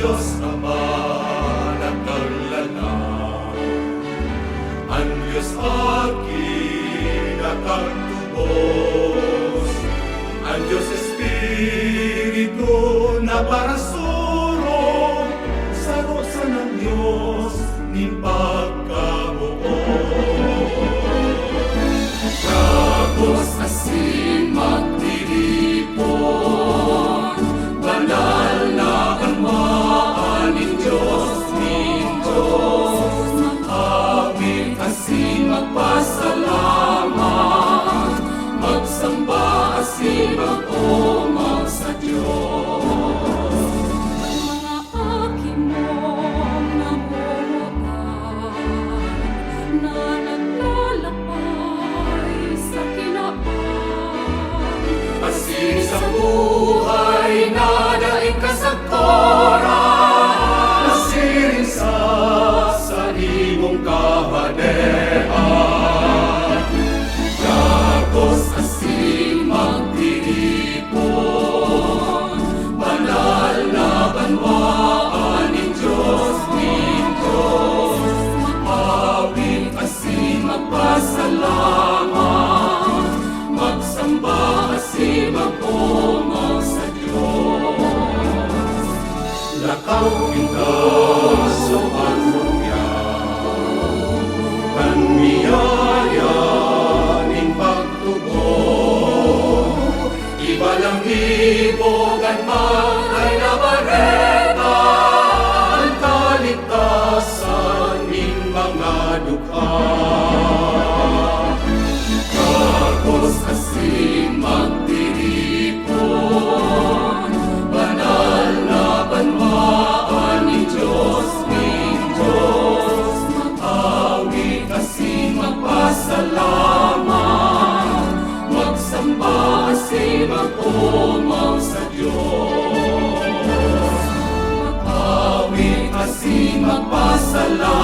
Diyos Ama nagkaglala, ang Diyos aking nakatubos, ang Diyos Espiritu na parasuro, sa rosa ng Diyos ning pagkabuo. Tapos asin magtiripon, banal na almaan ng Diyos, amin asin magpasalamat, magsamba asin mag-umaw sa Diyos. Mga aki mong namumuhay na naglalakbay sa kinaan, Asin sa buhay na daing kasagkoran, nasirin sa imong kahadean. Tapos asin magtiripon, banal na banwaan ng Diyos, awit asin magpasalamat, magsamba asin mag-umaw sa Diyos. Lakaw kita sa panlungyaw, kanbiyaya ning pagtubo, ibalang ibog at magkay na bareta, ang kaligtasan ning mga dukha. Tapos asin magtiripon, banal na banwaan ni Diyos, awit asin magpasalamat, magsamba asin mag-umaw sa Diyos. Awit asin magpasalamat,